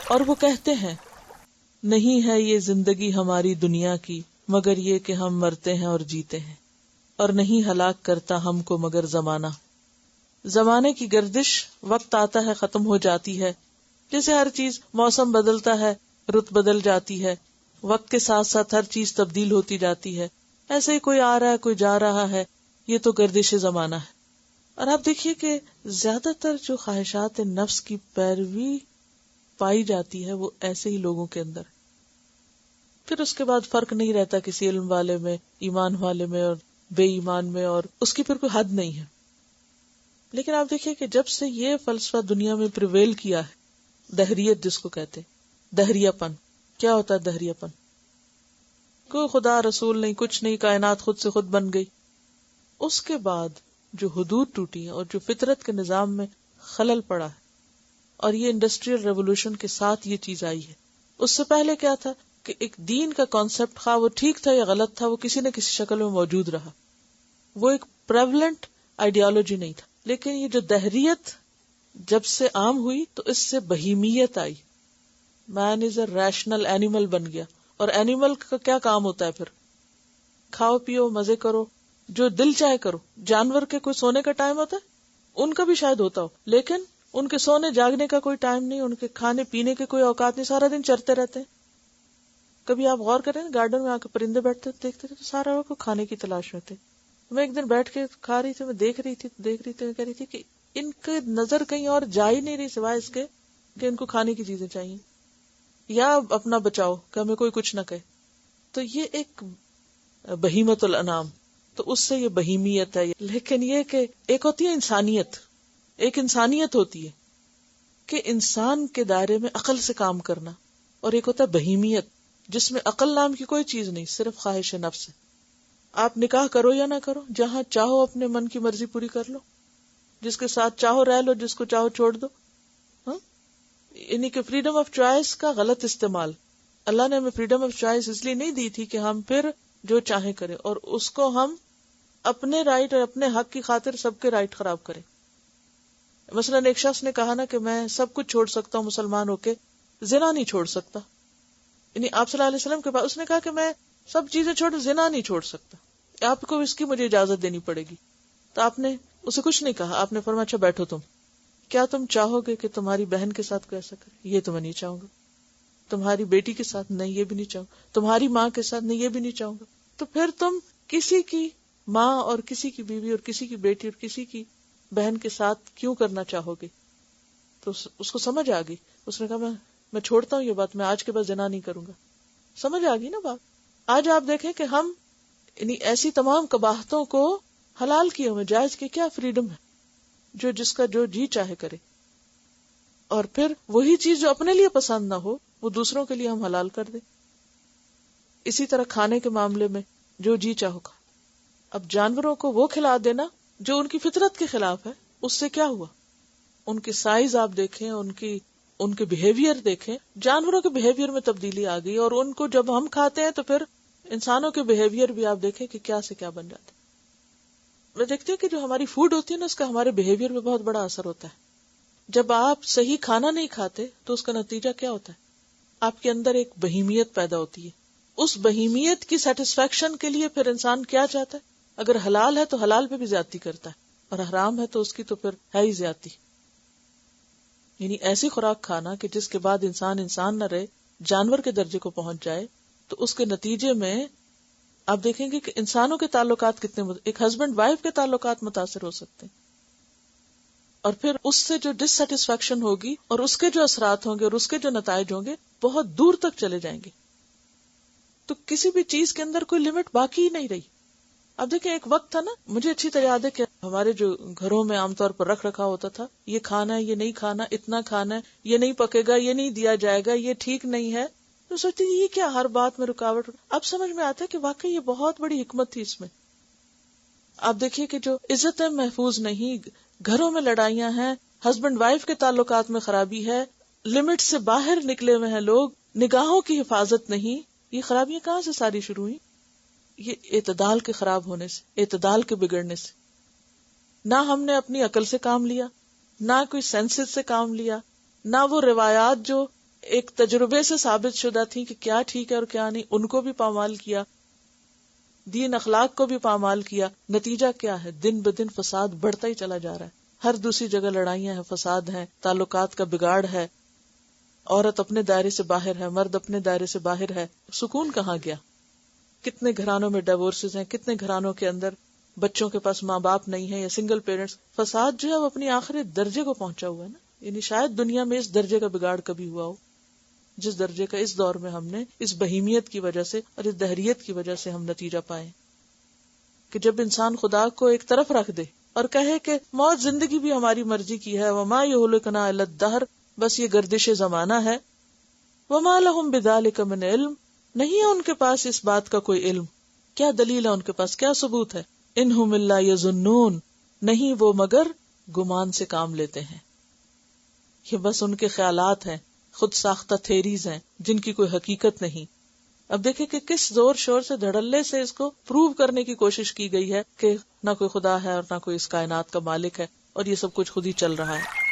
اور وہ کہتے ہیں نہیں ہے یہ زندگی ہماری دنیا کی مگر یہ کہ ہم مرتے ہیں اور جیتے ہیں، اور نہیں ہلاک کرتا ہم کو مگر زمانہ. زمانے کی گردش وقت آتا ہے ختم ہو جاتی ہے، جیسے ہر چیز موسم بدلتا ہے، رت بدل جاتی ہے، وقت کے ساتھ ساتھ ہر چیز تبدیل ہوتی جاتی ہے، ایسے ہی کوئی آ رہا ہے کوئی جا رہا ہے، یہ تو گردش زمانہ ہے. اور آپ دیکھیے کہ زیادہ تر جو خواہشات نفس کی پیروی پائی جاتی ہے وہ ایسے ہی لوگوں کے اندر. پھر اس کے بعد فرق نہیں رہتا کسی علم والے میں، ایمان والے میں اور بے ایمان میں، اور اس کی پھر کوئی حد نہیں ہے. لیکن آپ دیکھیے کہ جب سے یہ فلسفہ دنیا میں پریویل کیا ہے، دہریت جس کو کہتے، دہریہ پن. کیا ہوتا ہے دہریہ پن؟ کوئی خدا رسول نہیں، کچھ نہیں، کائنات خود سے خود بن گئی. اس کے بعد جو حدود ٹوٹی ہیں اور جو فطرت کے نظام میں خلل پڑا ہے، اور یہ انڈسٹریل ریولوشن کے ساتھ یہ چیز آئی ہے. اس سے پہلے کیا تھا کہ ایک دین کا کانسیپٹ، خواہ وہ ٹھیک تھا یا غلط تھا، وہ کسی نہ کسی شکل میں موجود رہا، وہ ایک پریولنٹ آئیڈیالوجی نہیں تھا. لیکن یہ جو دہریت جب سے عام ہوئی تو اس سے بہیمیت آئی. مین از اے ریشنل اینیمل بن گیا. اور اینیمل کا کیا کام ہوتا ہے؟ پھر کھاؤ پیو مزے کرو، جو دل چاہے کرو. جانور کے کوئی سونے کا ٹائم ہوتا ہے؟ ان کا بھی شاید ہوتا ہو، لیکن ان کے سونے جاگنے کا کوئی ٹائم نہیں، ان کے کھانے پینے کے کوئی اوقات نہیں، سارا دن چرتے رہتے ہیں. کبھی آپ غور کریں گارڈن میں آ کے پرندے بیٹھتے دیکھتے تھے تو سارا وقت کھانے کی تلاش میں تھے. میں ایک دن بیٹھ کے کھا رہی تھی، میں دیکھ رہی تھی میں کہہ رہی تھی کہ ان کی نظر کہیں اور جا ہی نہیں رہی سوائے اس کے کہ ان کو کھانے کی چیزیں چاہیے یا اپنا بچاؤ کہ ہمیں کوئی کچھ نہ کہے. تو یہ ایک بہیمت الانام، تو اس سے یہ بہیمیت ہے. لیکن یہ کہ ایک ہوتی ہے انسانیت، ایک انسانیت ہوتی ہے کہ انسان کے دائرے میں عقل سے کام کرنا، اور ایک ہوتا ہے بہیمیت جس میں عقل نام کی کوئی چیز نہیں، صرف خواہش نفس ہے. آپ نکاح کرو یا نہ کرو، جہاں چاہو اپنے من کی مرضی پوری کر لو، جس کے ساتھ چاہو رہ لو، جس کو چاہو چھوڑ دو. یعنی کہ فریڈم آف چوائس کا غلط استعمال. اللہ نے ہمیں فریڈم آف چوائس اس لیے نہیں دی تھی کہ ہم پھر جو چاہیں کریں، اور اس کو ہم اپنے رائٹ اور اپنے حق کی خاطر سب کے رائٹ خراب کریں. مثلا ایک شخص نے کہا نا کہ میں سب کچھ چھوڑ سکتا ہوں مسلمان ہو کے، زنا نہیں چھوڑ سکتا. یعنی آپ صلی اللہ علیہ وسلم کے پاس اس نے کہا کہ میں سب چیزیں چھوڑ، زنا نہیں چھوڑ سکتا، آپ کو اس کی مجھے اجازت دینی پڑے گی. تو آپ نے اسے کچھ نہیں کہا، آپ نے فرمایا اچھا بیٹھو تم، کیا تم چاہو گے کہ تمہاری بہن کے ساتھ کوئی ایسا کرے؟ یہ تو میں نہیں چاہوں گا. تمہاری بیٹی کے ساتھ؟ نہیں یہ بھی نہیں چاہوں گا. تمہاری ماں کے ساتھ؟ نہیں یہ بھی نہیں چاہوں گا. تو پھر تم کسی کی ماں اور کسی کی بیوی اور کسی کی بیٹی اور کسی کی بہن کے ساتھ کیوں کرنا چاہو گے؟ تو اس کو سمجھ آ گئی. اس نے کہا میں چھوڑتا ہوں یہ بات، میں آج کے بعد زنا نہیں کروں گا. سمجھ آ گئی نا بات. آج آپ دیکھیں کہ ہم یعنی ایسی تمام قباحتوں کو حلال کیے ہوئے، جائز کی کیا فریڈم ہے، جو جس کا جو جی چاہے کرے. اور پھر وہی چیز جو اپنے لیے پسند نہ ہو وہ دوسروں کے لیے ہم حلال کر دیں. اسی طرح کھانے کے معاملے میں جو جی چاہو کھا. اب جانوروں کو وہ کھلا دینا جو ان کی فطرت کے خلاف ہے، اس سے کیا ہوا؟ ان کی سائز آپ دیکھیں، ان کے بیہیویئر دیکھیں، جانوروں کے بیہیویئر میں تبدیلی آ گئی. اور ان کو جب ہم کھاتے ہیں تو پھر انسانوں کے بیہیویئر بھی آپ دیکھیں کہ کیا سے کیا بن جاتے. میں دیکھتی ہوں کہ جو ہماری فوڈ ہوتی ہے نا، اس کا ہمارے بیہیویئر میں بہت بڑا اثر ہوتا ہے. جب آپ صحیح کھانا نہیں کھاتے تو اس کا نتیجہ کیا ہوتا ہے؟ آپ کے اندر ایک بہیمیت پیدا ہوتی ہے. اس بہیمیت کی سیٹسفیکشن کے لیے پھر انسان کیا چاہتا ہے؟ اگر حلال ہے تو حلال پہ بھی زیادتی کرتا ہے، اور حرام ہے تو اس کی تو پھر ہے ہی زیادتی. یعنی ایسی خوراک کھانا کہ جس کے بعد انسان نہ رہے، جانور کے درجے کو پہنچ جائے. تو اس کے نتیجے میں آپ دیکھیں گے کہ انسانوں کے تعلقات کتنے ایک ہسبینڈ وائف کے تعلقات متاثر ہو سکتے ہیں. اور پھر اس سے جو ڈس سیٹسفیکشن ہوگی اور اس کے جو اثرات ہوں گے اور اس کے جو نتائج ہوں گے بہت دور تک چلے جائیں گے. تو کسی بھی چیز کے اندر کوئی لمٹ باقی ہی نہیں رہی. اب دیکھیں ایک وقت تھا نا، مجھے اچھی طرح یاد ہے کہ ہمارے جو گھروں میں عام طور پر رکھ رکھا ہوتا تھا، یہ کھانا ہے، یہ نہیں کھانا، اتنا کھانا ہے، یہ نہیں پکے گا، یہ نہیں دیا جائے گا، یہ ٹھیک نہیں ہے. تو سوچتی تھی یہ کیا ہر بات میں رکاوٹ. اب سمجھ میں آتا ہے کہ واقعی یہ بہت بڑی حکمت تھی اس میں. آپ دیکھیے کہ جو عزتیں محفوظ نہیں، گھروں میں لڑائیاں ہیں، ہسبینڈ وائف کے تعلقات میں خرابی ہے، لمٹ سے باہر نکلے ہوئے ہیں لوگ، نگاہوں کی حفاظت نہیں. یہ خرابیاں کہاں سے ساری شروع ہوئی؟ یہ اعتدال کے خراب ہونے سے، اعتدال کے بگڑنے سے. نہ ہم نے اپنی عقل سے کام لیا، نہ کوئی سینسز سے کام لیا، نہ وہ روایات جو ایک تجربے سے ثابت شدہ تھی کہ کیا ٹھیک ہے اور کیا نہیں، ان کو بھی پامال کیا، دین اخلاق کو بھی پامال کیا. نتیجہ کیا ہے؟ دن بدن فساد بڑھتا ہی چلا جا رہا ہے. ہر دوسری جگہ لڑائیاں ہیں، فساد ہیں، تعلقات کا بگاڑ ہے، عورت اپنے دائرے سے باہر ہے، مرد اپنے دائرے سے باہر ہے. سکون کہاں گیا؟ کتنے گھرانوں میں ڈیورسز ہیں، کتنے گھرانوں کے اندر بچوں کے پاس ماں باپ نہیں ہے یا سنگل پیرنٹس. فساد جو ہے وہ اپنی آخری درجے کو پہنچا ہوا ہے نا. یعنی شاید دنیا میں اس درجے کا بگاڑ کبھی ہوا ہو جس درجے کا اس دور میں ہم نے اس بہیمیت کی وجہ سے اور اس دہریت کی وجہ سے ہم نتیجہ پائے کہ جب انسان خدا کو ایک طرف رکھ دے اور کہے کہ موت زندگی بھی ہماری مرضی کی ہے، وما یہلکنا الا الدہر، بس یہ گردش زمانہ ہے، وما لہم بذلک من علم، نہیں ہے ان کے پاس اس بات کا کوئی علم. کیا دلیل ہے ان کے پاس؟ کیا ثبوت ہے؟ انہم الا یظنون، نہیں وہ مگر گمان سے کام لیتے ہیں. یہ بس ان کے خیالات ہیں، خود ساختہ تھیریز ہیں جن کی کوئی حقیقت نہیں. اب دیکھیں کہ کس زور شور سے دھڑلے سے اس کو پروو کرنے کی کوشش کی گئی ہے کہ نہ کوئی خدا ہے اور نہ کوئی اس کائنات کا مالک ہے اور یہ سب کچھ خود ہی چل رہا ہے.